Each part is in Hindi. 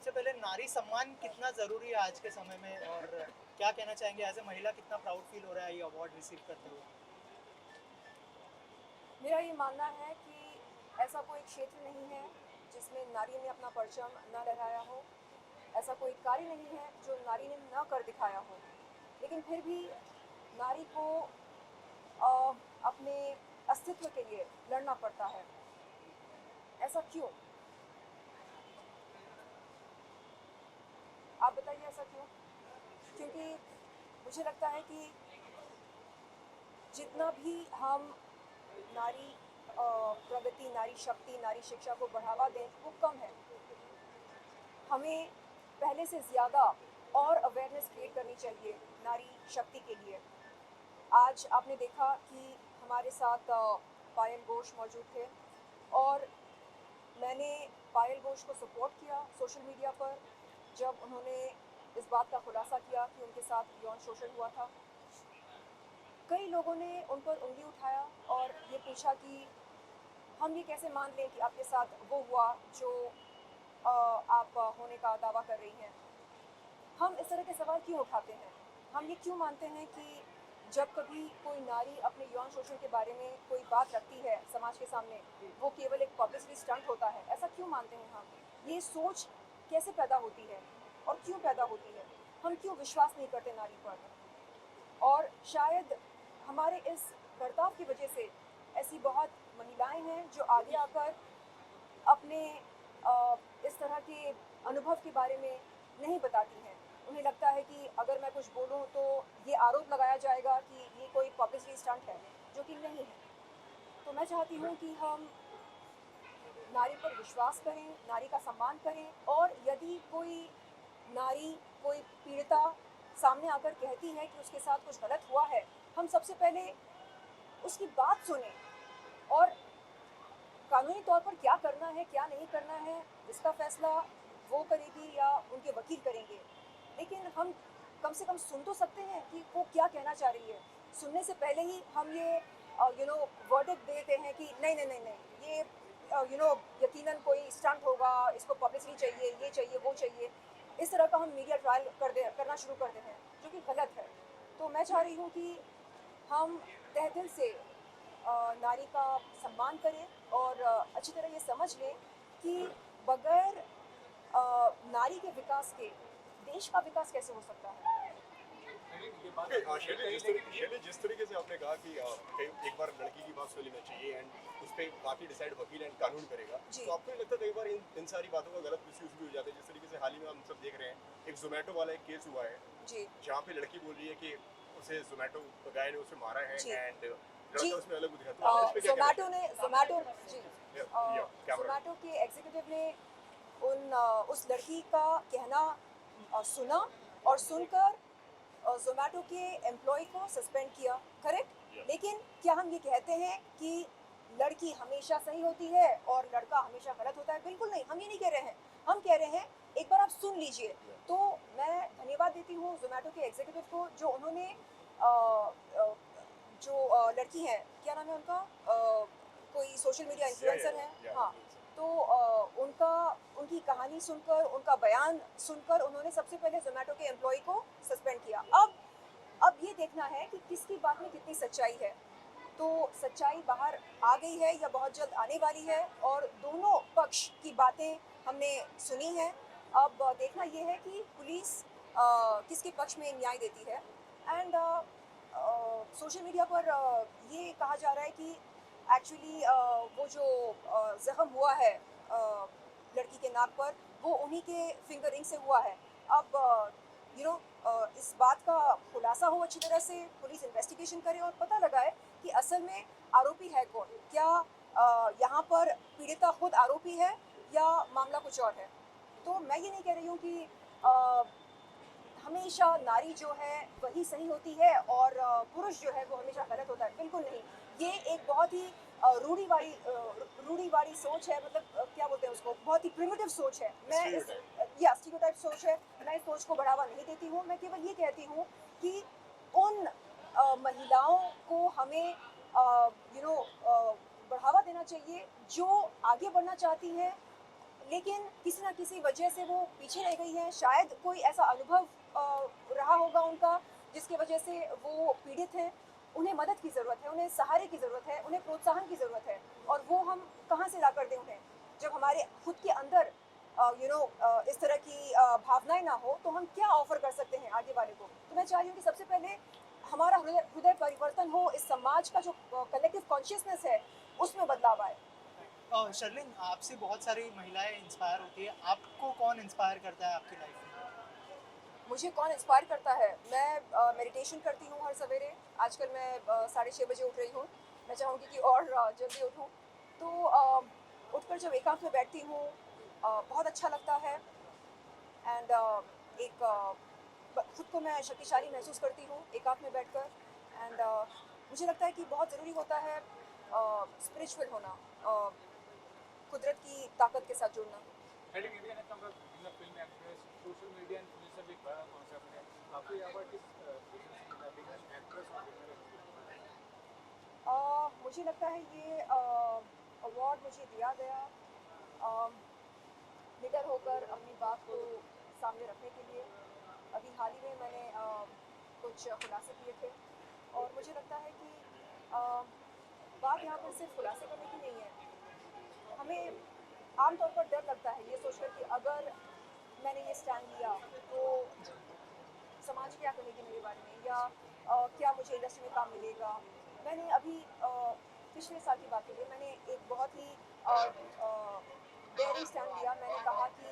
सबसे पहले नारी सम्मान कितना ज़रूरी है आज के समय में और क्या कहना चाहेंगे एज़ ए महिला कितना प्राउड फ़ील हो रहा है ये अवार्ड रिसीव करते हुए? मेरा ये मानना है कि ऐसा कोई क्षेत्र नहीं है जिसमें नारी ने अपना परचम न लहराया हो। ऐसा कोई कार्य नहीं है जो नारी ने न कर दिखाया हो। लेकिन फिर भी नारी को अपने अस्तित्व के लिए लड़ना पड़ता है। ऐसा क्यों? आप बताइए ऐसा क्यों? क्योंकि मुझे लगता है कि जितना भी हम नारी प्रगति, नारी शक्ति, नारी शिक्षा को बढ़ावा दें वो कम है। हमें पहले से ज़्यादा और अवेयरनेस क्रिएट करनी चाहिए नारी शक्ति के लिए। आज आपने देखा कि हमारे साथ पायल घोष मौजूद थे और मैंने पायल घोष को सपोर्ट किया सोशल मीडिया पर जब उन्होंने इस बात का खुलासा किया कि उनके साथ यौन शोषण हुआ था। कई लोगों ने उन पर उंगली उठाया और ये पूछा कि हम ये कैसे मान लें कि आपके साथ वो हुआ जो आप होने का दावा कर रही हैं। हम इस तरह के सवाल क्यों उठाते हैं? हम ये क्यों मानते हैं कि जब कभी कोई नारी अपने यौन शोषण के बारे में कोई बात रखती है समाज के सामने, वो केवल एक पब्लिसिटी स्टंट होता है? ऐसा क्यों मानते हैं हम? ये सोच कैसे पैदा होती है और क्यों पैदा होती है? हम क्यों विश्वास नहीं करते नारी पर? और शायद हमारे इस बर्ताव की वजह से ऐसी बहुत महिलाएं हैं जो आगे आकर अपने इस तरह के अनुभव के बारे में नहीं बताती हैं। उन्हें लगता है कि अगर मैं कुछ बोलूं तो ये आरोप लगाया जाएगा कि ये कोई पब्लिसिटी स्टंट है, जो कि नहीं है। तो मैं चाहती हूँ कि हम नारी पर विश्वास करें, नारी का सम्मान करें और यदि कोई नारी, कोई पीड़िता सामने आकर कहती है कि उसके साथ कुछ गलत हुआ है, हम सबसे पहले उसकी बात सुने और कानूनी तौर पर क्या करना है, क्या नहीं करना है, इसका फैसला वो करेगी या उनके वकील करेंगे। लेकिन हम कम से कम सुन तो सकते हैं कि वो क्या कहना चाह रही है। सुनने से पहले ही हम ये वर्डिक्ट देते हैं कि नहीं नहीं नहीं नहीं, ये यकीनन कोई स्टंट होगा, इसको पब्लिसिटी चाहिए, ये चाहिए, वो चाहिए। इस तरह का हम मीडिया ट्रायल करना शुरू करते हैं, जो कि गलत है। तो मैं चाह रही हूँ कि हम तहे दिल से नारी का सम्मान करें और अच्छी तरह ये समझ लें कि बगैर नारी के विकास के देश का विकास कैसे हो सकता है। शैली, जिस तरीके से आपने कहा कि एक बार लड़की की बात सुन लेना चाहिए एंड उस पर बाकी डिसाइड वकील एंड कानून करेगा, जी। तो आपको नहीं लगता कई बार इन सारी बातों का गलत मिसयूज भी हो जाता है? जिस तरीके से हाल ही में हम सब देख रहे हैं, एक जोमेटो वाला एक केस हुआ है जी। जहाँ पे लड़की बोल रही है कि उसे जोमेटो गाय ने उसे मारा है जी। एंड जी। लड़का उसमें अलग दिखा। तो आप इस पे क्या कहना जोमेटो ने जोमेटो जी चाहेंगे? कैमरा। जोमेटो के एग्जीक्यूटिव ने उस लड़की का कहना सुना और सुनकर जोमेटो के एम्प्लॉय को सस्पेंड किया, करेक्ट। लेकिन क्या हम ये कहते हैं कि लड़की हमेशा सही होती है और लड़का हमेशा गलत होता है? बिल्कुल नहीं, हम ये नहीं कह रहे हैं। हम कह रहे हैं एक बार आप सुन लीजिए। तो मैं धन्यवाद देती हूँ जोमेटो के एग्जीक्यूटिव को जो उन्होंने जो लड़की है, क्या नाम है उनका, कोई सोशल मीडिया इन्फ्लुएंसर है, हाँ। तो उनकी कहानी सुनकर, उनका बयान सुनकर उन्होंने सबसे पहले जोमेटो के एम्प्लॉय को सस्पेंड किया। अब ये देखना है कि किसकी बात में कितनी सच्चाई है। तो सच्चाई बाहर आ गई है या बहुत जल्द आने वाली है और दोनों पक्ष की बातें हमने सुनी हैं। अब देखना ये है कि पुलिस किसके पक्ष में न्याय देती है। एंड सोशल मीडिया पर ये कहा जा रहा है कि एक्चुअली वो जो ज़ख्म हुआ है लड़की के नाक पर, वो उन्हीं के फिंगरिंग से हुआ है। अब इस बात का खुलासा हो, अच्छी तरह से पुलिस इन्वेस्टिगेशन करे और पता लगाए कि असल में आरोपी है कौन। क्या यहाँ पर पीड़िता खुद आरोपी है या मामला कुछ और है। तो मैं ये नहीं कह रही हूँ कि हमेशा नारी जो है वही सही होती है और पुरुष जो है वो हमेशा गलत होता है। बिल्कुल नहीं। ये एक बहुत ही रूढ़िवादी सोच है। मतलब क्या बोलते हैं उसको, बहुत ही प्रिमिटिव सोच है। मैं इस स्टीरियोटाइप सोच है। मैं इस सोच को बढ़ावा नहीं देती हूँ। मैं केवल ये कहती हूँ कि उन महिलाओं को हमें बढ़ावा देना चाहिए जो आगे बढ़ना चाहती हैं, लेकिन किसी ना किसी वजह से वो पीछे रह गई हैं। शायद कोई ऐसा अनुभव रहा होगा उनका जिसकी वजह से वो पीड़ित हैं। उन्हें मदद की ज़रूरत है, उन्हें सहारे की ज़रूरत है, उन्हें प्रोत्साहन की ज़रूरत है, और वो हम कहाँ से ला कर दें उन्हें? जब हमारे खुद के अंदर इस तरह की भावनाएं ना हो, तो हम क्या ऑफर कर सकते हैं आगे वाले को? तो मैं चाह रही हूँ कि सबसे पहले हमारा हृदय हृदय परिवर्तन हो, इस समाज का जो कलेक्टिव कॉन्शियसनेस है उसमें बदलाव आए। शर्लिन, आपसे बहुत सारी महिलाएं इंस्पायर होती है, आपको कौन इंस्पायर करता है आपकी लाइफ में? मुझे कौन इंस्पायर करता है? मैं मेडिटेशन करती हूँ हर सवेरे। आजकल मैं 6:30 बजे उठ रही हूँ। मैं चाहूँगी कि और जल्दी उठूँ। तो उठकर जब एकांत में बैठती हूँ, बहुत अच्छा लगता है। एंड एक खुद को मैं शक्तिशाली महसूस करती हूँ एकांत में बैठकर। एंड मुझे लगता है कि बहुत ज़रूरी होता है स्पिरिचुअल होना, कुदरत की ताकत के साथ जुड़ना। हेडिंग इंडिया ने कहा बिना film actress social media influencer भी एक बड़ा कॉन्सेप्ट है। आपको यहाँ पर किस बिना एक्ट्रेस और मुझे लगता है ये अवार्ड मुझे दिया गया निडर होकर अपनी बात को सामने रखने के लिए। अभी हाल ही में मैंने कुछ खुलासे किए थे, और मुझे लगता है कि बात यहाँ पर सिर्फ खुलासे करने की नहीं है। हमें आमतौर पर डर लगता है ये सोचकर कि अगर मैंने ये स्टैंड लिया तो समाज क्या कहेगी मेरे बारे में, या क्या मुझे इंडस्ट्री में काम मिलेगा। मैंने अभी पिछले साल की बात की, मैंने एक बहुत ही डेयरिंग स्टैंड लिया। मैंने कहा कि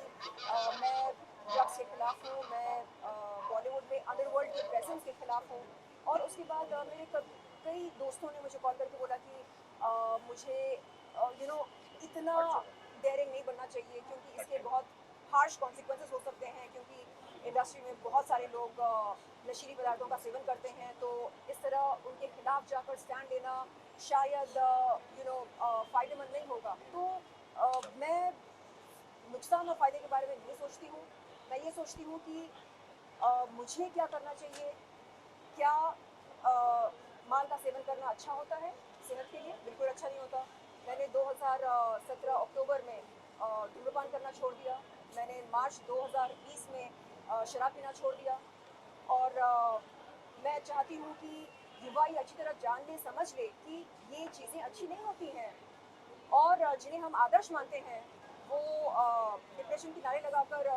मैं ड्रग्स के खिलाफ हूँ, मैं बॉलीवुड में अंडरवर्ल्ड के प्रेजेंस के खिलाफ हूँ। और उसके बाद मेरे कई दोस्तों ने मुझे कॉल करके बोला कि मुझे इतना डेयरिंग नहीं बनना चाहिए, क्योंकि इसके बहुत हार्श कॉन्सिक्वेंसेस हो सकते हैं, क्योंकि इंडस्ट्री में बहुत सारे लोग नशीली पदार्थों का सेवन करते हैं। तो इस तरह उनके खिलाफ जाकर स्टैंड लेना शायद फ़ायदेमंद नहीं होगा। तो मैं नुकसान और फ़ायदे के बारे में नहीं सोचती हूँ। मैं ये सोचती हूँ कि मुझे क्या करना चाहिए। क्या माल का सेवन करना अच्छा होता है सेहत के लिए? बिल्कुल अच्छा नहीं होता। मैंने 2017 अक्टूबर में धूम्रपान करना छोड़ दिया। मैंने मार्च 2020 में शराब पीना छोड़ दिया। और मैं चाहती हूँ कि युवा ये अच्छी तरह जान ले, समझ ले कि ये चीज़ें अच्छी नहीं होती हैं, और जिन्हें हम आदर्श मानते हैं वो डिप्रेशन की नारे लगाकर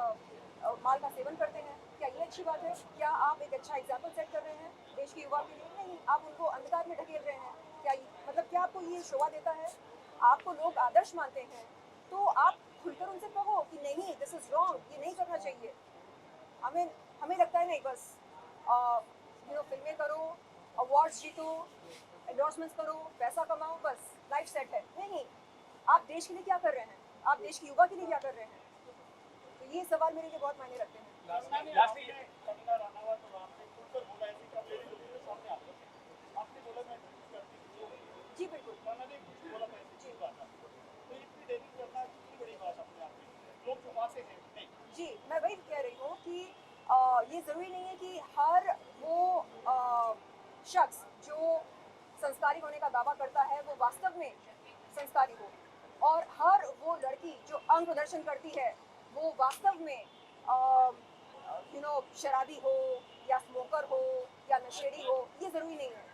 माल का सेवन करते हैं। क्या ये अच्छी बात है? क्या आप एक अच्छा एग्जाम्पल सेट कर रहे हैं देश के युवा के लिए? नहीं, आप उनको अंधकार में ढकेल रहे हैं। क्या आपको ये शोभा देता है? आपको लोग आदर्श मानते हैं, तो आप खुलकर उनसे कहो कि नहीं, दिस इज़ रॉन्ग, ये नहीं करना चाहिए। हमें हमें लगता है नहीं, बस फिल्में करो, अवार्ड्स जीतो, एंडोर्समेंट्स करो, पैसा कमाओ, बस लाइफ सेट है। नहीं, आप देश के लिए क्या कर रहे हैं? आप देश के युवा के लिए क्या कर रहे हैं? तो ये सवाल मेरे लिए बहुत मायने रखते हैं। लास्टली कंगना रनावत और आपने खुलकर बोला है कि कब मेरी लोगों के सामने आ गए, आपने बोला मैं कुछ करती हूँ, जी बिल्कुल। कंगना ने कुछ बोला था ऐसी चीज बात। तो इतनी देरी करना कितनी बड़ी बात अपने आप में, लोग छुपाते हैं नहीं। जी, मैं वही कह रही हूँ कि ये ज़रूरी नहीं है कि हर वो शख्स जो संस्कारी होने का दावा करता है वो वास्तव में संस्कारी हो, और हर वो लड़की जो अंग प्रदर्शन करती है वो वास्तव में शराबी हो, या स्मोकर हो, या नशेड़ी हो। ये ज़रूरी नहीं है।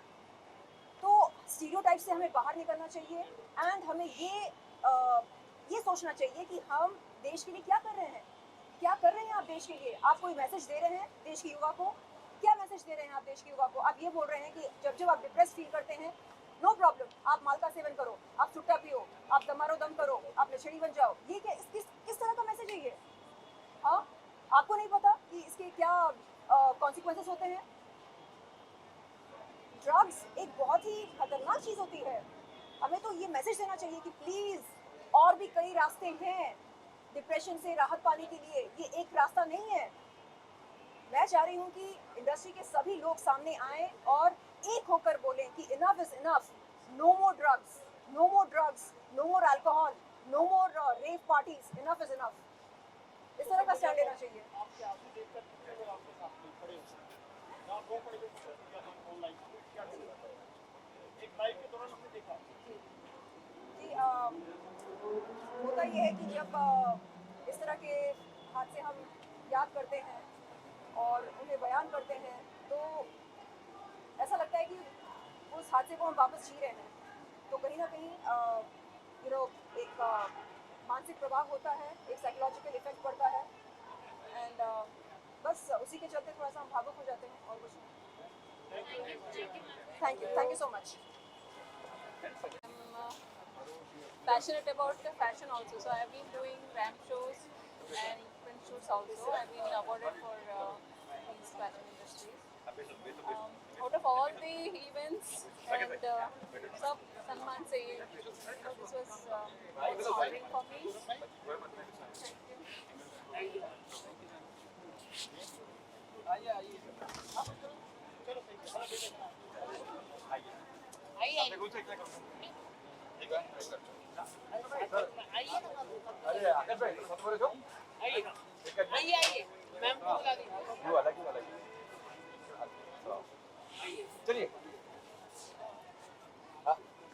तो स्टीरियोटाइप से हमें बाहर निकलना चाहिए, एंड हमें ये सोचना चाहिए कि हम देश के लिए क्या कर रहे हैं। क्या कर रहे हैं आप देश के लिए? आप कोई मैसेज दे रहे हैं देश के युवा को? क्या मैसेज दे रहे हैं आप देश के युवा को? आप ये बोल रहे हैं कि जब जब आप डिप्रेस फील करते हैं, नो प्रॉब्लम, आप माल का सेवन करो, आप सुट्टा पियो, आप दमारो दम करो, आप नशेड़ी बन जाओ। ये क्या किस तरह का मैसेज है ये? हाँ, आपको नहीं पता कि इसके क्या कॉन्सिक्वेंसेस होते हैं? ड्रग्स एक बहुत ही खतरनाक चीज़ होती है। हमें तो ये मैसेज देना चाहिए कि प्लीज़, और भी कई रास्ते हैं डिप्रेशन से राहत पाने के लिए, ये एक रास्ता नहीं है। मैं चाह रही हूँ कि इंडस्ट्री के सभी लोग सामने आएँ और एक होकर बोलें कि enough is enough, no more drugs, no more drugs, no more alcohol, no more rave parties, enough is enough. इस तरह का स्टैंड लेना चाहिए। आपके आंसू देखकर कितने लोग आपके सामने खड़े होते हैं, जहाँ दो पड़े हुए सोशल मीडिया पर ऑनलाइन क्या एक लाइव के दौरान हमने देखा। जी, होता ये है कि जब इस तरह के हादसे हम याद करते हैं और उन्हें बयान करते हैं तो ऐसा लगता है कि उस हादसे को हम वापस जी रहे हैं। तो कहीं ना कहीं एक मानसिक प्रभाव होता है, एक साइकोलॉजिकल इफेक्ट पड़ता है एंड बस उसी के चलते थोड़ा सा हम भावुक हो जाते हैं और कुछ नहीं। Thank you so much. Passionate about the fashion also. So I've been doing ramp shows and print shoots also. I've been awarded for these fashion industries. Out of all the events and sub Sanman se, so this was most honoring for me. Thank you. अरे आकाश भाई सब बोले जो आइए मैम को बुला दीजिए वो अलग चलिए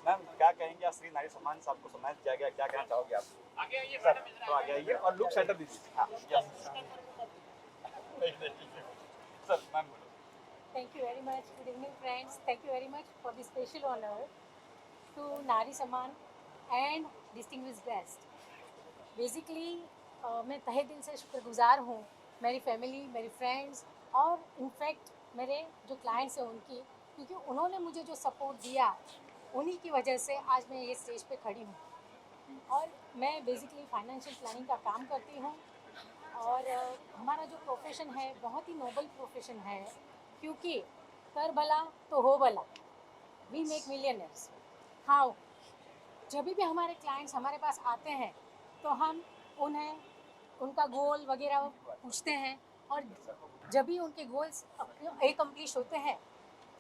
मैम क्या कहेंगे श्री नारी सम्मान साहब को सम्मानित किया गया, क्या कहना चाहोगे आप? आगे आइए सर तो आगे आइए और लुक सेटअप दीजिए। हाँ यस सर मैम बोलो। Thank you very much. Good evening, friends. Thank you very much for this special honor to Nari Samman and Distinguished Guest. Basically, मैं तहे दिल से शुक्रगुजार हूँ मेरी फैमिली, मेरी फ्रेंड्स और इनफैक्ट मेरे जो क्लाइंट्स हैं उनकी, क्योंकि उन्होंने मुझे जो सपोर्ट दिया उन्हीं की वजह से आज मैं ये स्टेज पे खड़ी हूँ। और मैं बेसिकली फाइनेंशियल प्लानिंग का काम करती हूँ और हमारा जो प्रोफेशन है बहुत ही नोबल प्रोफेशन है, क्योंकि कर भला तो हो भला, वी मेक मिलियनर्स। हाँ, जब भी हमारे क्लाइंट्स हमारे पास आते हैं तो हम उन्हें उनका गोल वगैरह पूछते हैं और जब भी उनके गोल्स एकम्प्लिश होते हैं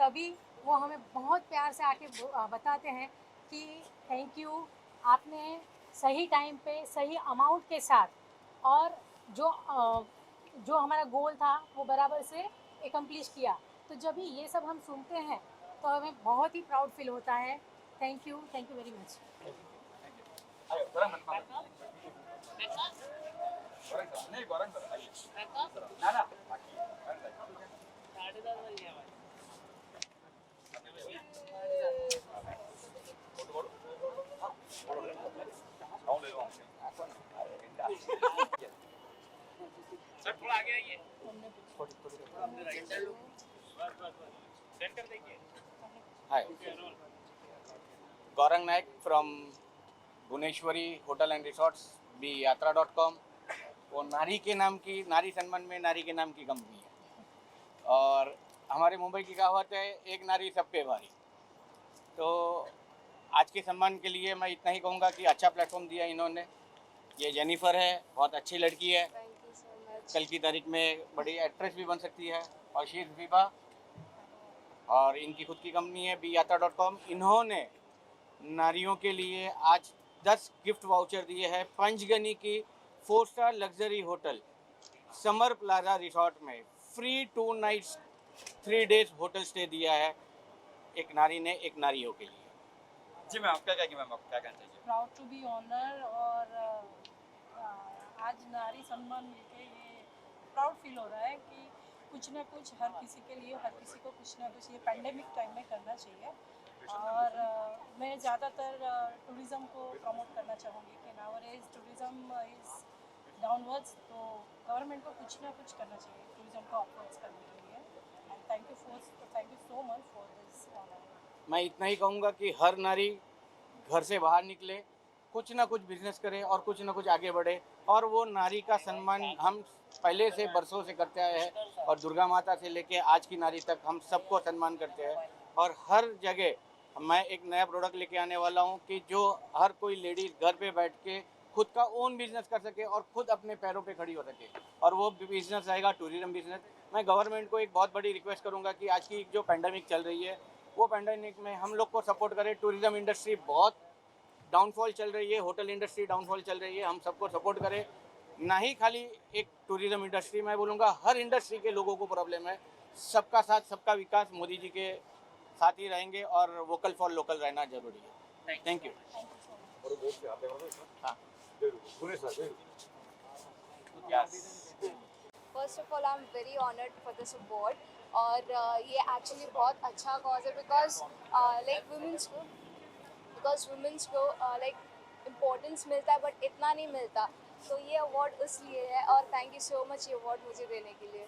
तभी वो हमें बहुत प्यार से आके बताते हैं कि थैंक यू, आपने सही टाइम पे सही अमाउंट के साथ और जो हमारा गोल था वो बराबर से एकम्प्लिश किया। तो जब भी ये सब हम सुनते हैं तो हमें बहुत ही प्राउड फील होता है। Thank you very much. आइए गौरंग नहीं गौरंग सर आइए ना सर थोड़ा आगे आइए सेंटर देखिए Hi, Gaurang Naik from Bhuvaneshwari hotel and resorts biyatra.com। वो नारी के नाम की, नारी सम्मान में नारी के नाम की कंपनी है और हमारे मुंबई की कहावत है एक नारी सब पे भारी। तो आज के सम्मान के लिए मैं इतना ही कहूँगा कि अच्छा प्लेटफॉर्म दिया इन्होंने। ये जेनिफर है, बहुत अच्छी लड़की है, कल की तारीख में बड़ी एक्ट्रेस भी बन सकती है। और शी इज़ विभा और इनकी खुद की कंपनी है biyatra.com। इन्होंने नारियों के लिए आज 10 गिफ्ट वाउचर दिए हैं पंचगनी की 4 star luxury hotel Summer Plaza Resort में free 2 nights 3 days hotel stay दिया है एक नारी ने एक नारियों के लिए। जी मैम आप क्या कहेंगे, मैम आप क्या कहना चाहिए? प्राउड टू बी ऑनर और आज नारी सम्मान मिलके ये प्राउड फील हो रहा है कि कुछ ना कुछ हर किसी के लिए, हर किसी को कुछ ना कुछ ये पैंडेमिक टाइम में करना चाहिए। और मैं ज़्यादातर टूरिज़्म को प्रमोट करना चाहूँगी कि नाउअडेज टूरिज़्म इज़ डाउनवर्ड्स, तो गवर्नमेंट को कुछ ना कुछ करना चाहिए टूरिज़्म को अपवर्ड्स करने के लिए। And thank you so much for this honour. मैं इतना ही कहूँगा कि हर नारी घर से बाहर निकले, कुछ ना कुछ बिजनेस करे और कुछ ना कुछ आगे बढ़े। और वो नारी का सम्मान हम पहले से बरसों से करते आए हैं और दुर्गा माता से लेके आज की नारी तक हम सबको सम्मान करते हैं। और हर जगह मैं एक नया प्रोडक्ट लेके आने वाला हूँ कि जो हर कोई लेडीज़ घर पे बैठ के खुद का ओन बिजनेस कर सके और खुद अपने पैरों पे खड़ी हो सके, और वो बिजनेस रहेगा टूरिज्म बिजनेस। मैं गवर्नमेंट को एक बहुत बड़ी रिक्वेस्ट करूँगा कि आज की जो पैंडेमिक चल रही है वो पैंडेमिक में हम लोग को सपोर्ट करें। टूरिज्म इंडस्ट्री बहुत डाउनफॉल चल रही है, होटल इंडस्ट्री डाउनफॉल चल रही है, हम सबको सपोर्ट करें। ना ही खाली एक टूरिज्म इंडस्ट्री, मैं बोलूँगा हर इंडस्ट्री के लोगों को प्रॉब्लम है। सबका साथ सबका विकास मोदी जी के साथ ही रहेंगे और वोकल फॉर लोकल रहना जरूरी है। Thank you. और वो से आप देखो हाँ जरूर सर जरूर Yes. First of all I am very honoured for this award और ये एक्चुअली बहुत अच्छा कॉज है बिकॉज लाइक वुमेंस को लाइक इम्पोर्टेंस मिलता है बट इतना नहीं मिलता, तो ये अवार्ड इसलिए है और थैंक यू सो मच ये अवार्ड मुझे देने के लिए।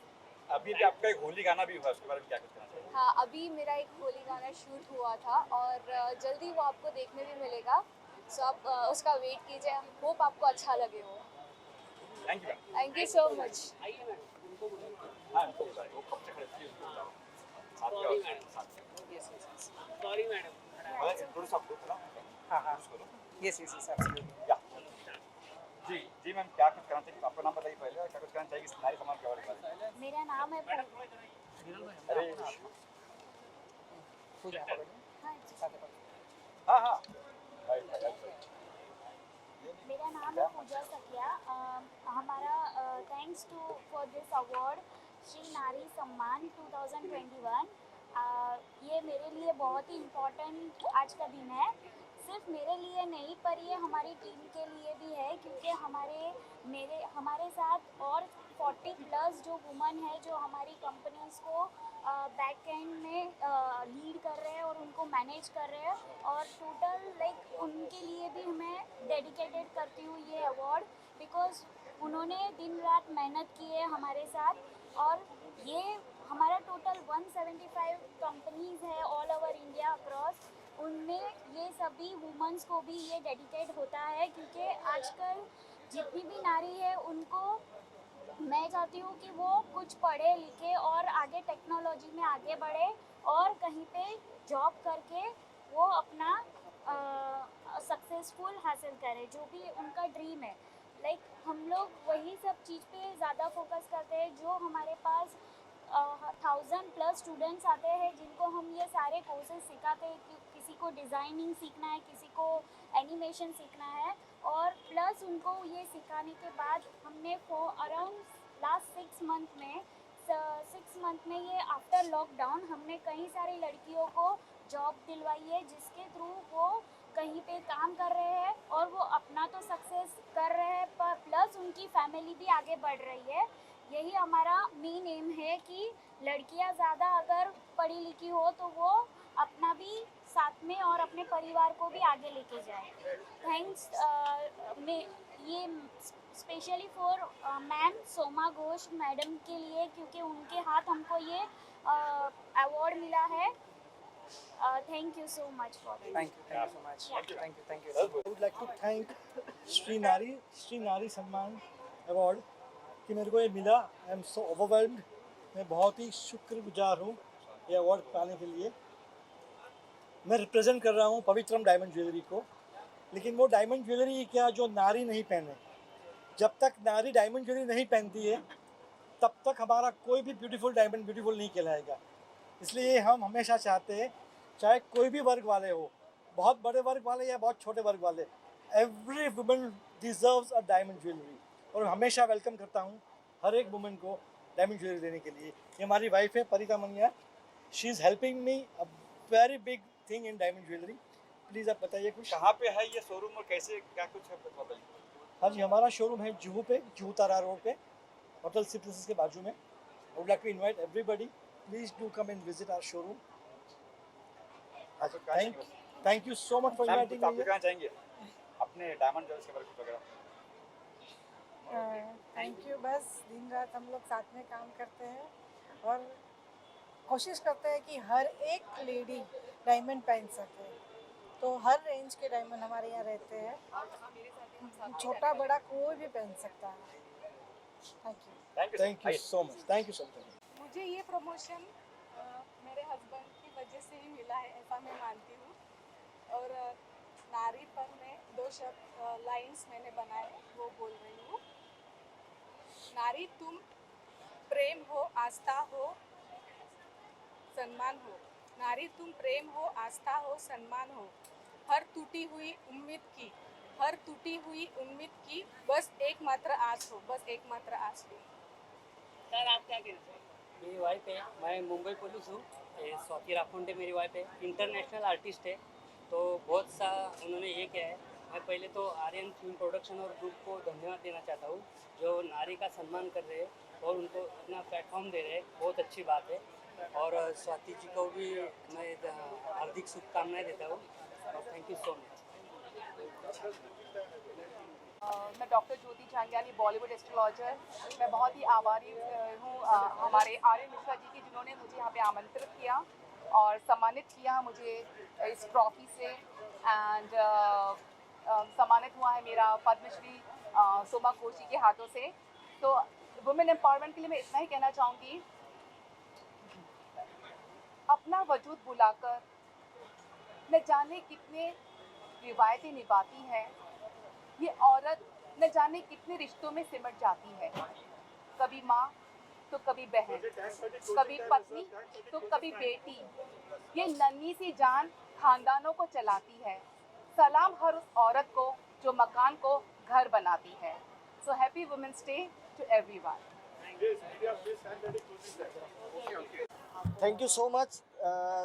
अभी भी आपका एक होली गाना भी हुआ, उसके बारे में क्या कहना चाहिए? हाँ, अभी मेरा एक होली गाना शूट हुआ था और जल्दी वो आपको देखने भी मिलेगा, सो आप उसका वेट कीजिए, होप आपको अच्छा लगे हो। Thank you. Thank you so much. हाँ, वो कब से खड़े थे? साथ में सॉरी मैडम। मतलब इंट्रोड्यूस आप लोग ना? हाँ हाँ इंट्रोड्यूस करो। Yes yes yes absolutely. या जी जी मैम, क्या कुछ करना चाहिए? आपका नाम बताइए पहले, और क्या कुछ करना चाहिए इस नारी सम्मान के बारे में? मेरा नाम है अरे पूजा हाँ हाँ भाई मेरा नाम है पूजा सखिया। हमारा thanks to for this award Shri Nari Samman 2021। ये मेरे लिए बहुत ही इम्पोर्टेंट आज का दिन है, सिर्फ मेरे लिए नहीं पर ये हमारी टीम के लिए भी है, क्योंकि हमारे साथ और 40 प्लस जो वुमन है जो हमारी कंपनीज को बैक एंड में लीड कर रहे हैं और उनको मैनेज कर रहे हैं, और टोटल लाइक उनके लिए भी मैं डेडिकेटेड करती हूँ ये अवार्ड, बिकॉज उन्होंने दिन रात मेहनत की है हमारे साथ। और ये हमारा टोटल 175 कंपनीज है ऑल ओवर इंडिया अक्रॉस, उनमें ये सभी वुमेंस को भी ये डेडिकेट होता है, क्योंकि आजकल जितनी भी नारी है उनको मैं चाहती हूँ कि वो कुछ पढ़े लिखे और आगे टेक्नोलॉजी में आगे बढ़े और कहीं पे जॉब करके वो अपना सक्सेसफुल हासिल करे, जो भी उनका ड्रीम है। लाइक हम लोग वही सब चीज़ पे ज़्यादा फोकस करते हैं, जो हमारे पास 1000 प्लस स्टूडेंट्स आते हैं जिनको हम ये सारे कोर्सेज सिखाते हैं, किसी को डिज़ाइनिंग सीखना है, किसी को एनिमेशन सीखना है, और प्लस उनको ये सिखाने के बाद हमने अराउंड लास्ट 6 मंथ में ये आफ्टर लॉकडाउन हमने कई सारी लड़कियों को जॉब दिलवाई है, जिसके थ्रू वो कहीं पे काम कर रहे हैं और वो अपना तो सक्सेस कर रहे हैं पर प्लस उनकी फैमिली भी आगे बढ़ रही है। यही हमारा मेन एम है कि लड़कियां ज़्यादा अगर पढ़ी लिखी हो तो वो अपना भी साथ में और अपने परिवार को भी आगे लेके जाए। थैंक्स ये specially for ma'am Soma Ghosh madam के लिए, क्योंकि उनके हाथ हमको ये अवार्ड मिला है। Thank you so much for this. Thank you so much. Thank you. I would like to thank Shri Nari सम्मान अवार्ड कि मेरे को ये मिला। I am so overwhelmed. मैं बहुत ही शुक्रगुजार हूँ ये अवार्ड पाने के लिए। मैं रिप्रेजेंट कर रहा हूँ पवित्रम डायमंड ज्वेलरी को, लेकिन वो डायमंड ज्वेलरी क्या जो नारी नहीं पहने। जब तक नारी डायमंड ज्वेलरी नहीं पहनती है तब तक हमारा कोई भी ब्यूटीफुल डायमंड ब्यूटीफुल नहीं कहलाएगा। इसलिए हम हमेशा चाहते हैं, चाहे कोई भी वर्ग वाले हो, बहुत बड़े वर्ग वाले या बहुत छोटे वर्ग वाले, every woman deserves a diamond jewellery. और हमेशा वेलकम करता हूँ हर एक वुमन को डायमंड ज्वेलरी देने के लिए। ये हमारी वाइफ है Parita Mania, she is helping me a very big thing in diamond jewellery. Please आप बताइए कुछ। कहाँ पे है ये शोरूम और कैसे क्या कुछ है बताइए। हाँ जी, हमारा शोरूम है जुहू पे, जुहू तारा रोड पे, होटल सिप्लिसिस के बाजू में। I would like to invite everybody, please do come and visit our showroom. Thank you so much for inviting आप मी। कहना चाहेंगे अपने डायमंड ज्वेलर्स के बारे में कुछ वगैरह? Thank you. बस दिन रात हम लोग साथ में काम करते हैं और कोशिश करते हैं कि हर एक लेडी डायमंड पहन सके, तो हर रेंज के डायमंड हमारे यहाँ रहते हैं, छोटा बड़ा कोई भी पहन सकता है। Thank you so much. Thank you so much. मुझे ये प्रमोशन मेरे हस्बैंड की वजह से ही मिला है, ऐसा मैं मानती हूँ। और नारी पर में 2 शब्द लाइंस मैंने बनाए, वो बोल रही हूँ। नारी तुम प्रेम हो, आस्था हो, सम्मान हो। नारी तुम प्रेम हो, आस्था हो, सम्मान हो। हर टूटी हुई उम्मीद की बस एकमात्र आस हो, बस एकमात्र आस हो। सर आप क्या कहते हैं? मेरी वाइफ है, मैं मुंबई पुलिस हूँ। स्वाति राखोंडे मेरी वाइफ है, इंटरनेशनल आर्टिस्ट है, तो बहुत सा उन्होंने ये किया है। मैं पहले तो आर्यन फिल्म प्रोडक्शन और ग्रुप को धन्यवाद देना चाहता हूँ, जो नारी का सम्मान कर रहे हैं और उनको अपना प्लेटफॉर्म दे रहे हैं, बहुत अच्छी बात है। और स्वाति जी को भी मैं हार्दिक शुभकामनाएं देता हूँ और थैंक यू सो मच। मैं डॉक्टर ज्योति चांग्यानी, बॉलीवुड एस्ट्रोलॉजर। मैं बहुत ही आभारी हूँ हमारे आर्यन मिश्रा जी की, जिन्होंने मुझे यहाँ पे आमंत्रित किया और सम्मानित किया मुझे इस ट्रॉफी से। एंड सम्मानित हुआ है मेरा पद्मश्री सोमा कोशी के हाथों से। तो वुमेन एम्पावरमेंट के लिए मैं इतना ही कहना चाहूँगी, अपना वजूद बुलाकर न जाने कितने रिवायतें निभाती है ये औरत, न जाने कितने रिश्तों में सिमट जाती है। कभी माँ तो कभी बहन, कभी पत्नी तो कभी बेटी। ये नन्ही सी जान खानदानों को चलाती है। सलाम हर उस औरत को जो मकान को घर बनाती है। So happy women's day to everyone. Thank you so much.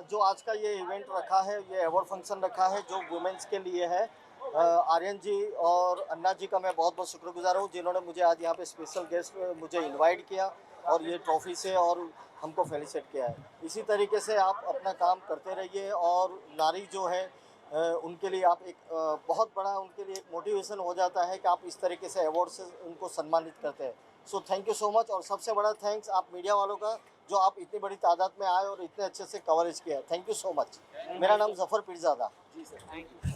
जो आज का ये इवेंट रखा है, ये अवार्ड फंक्शन रखा है जो वुमेंस के लिए है, आर्यन जी और अन्ना जी का मैं बहुत बहुत शुक्रगुजार हूँ, जिन्होंने मुझे आज यहाँ पे स्पेशल गेस्ट मुझे इनवाइट किया और ये ट्रॉफी से और हमको फेलिसिट किया है। इसी तरीके से आप अपना काम करते रहिए और नारी जो है उनके लिए आप एक बहुत बड़ा उनके लिए एक मोटिवेशन हो जाता है कि आप इस तरीके से अवार्ड से उनको सम्मानित करते हैं। So thank you so much. और सबसे बड़ा थैंक्स आप मीडिया वालों का, जो आप इतनी बड़ी तादाद में आए और इतने अच्छे से कवरेज किया। Thank you so much. मेरा नाम जफ़र पीरज़ादा। जी सर, थैंक यू।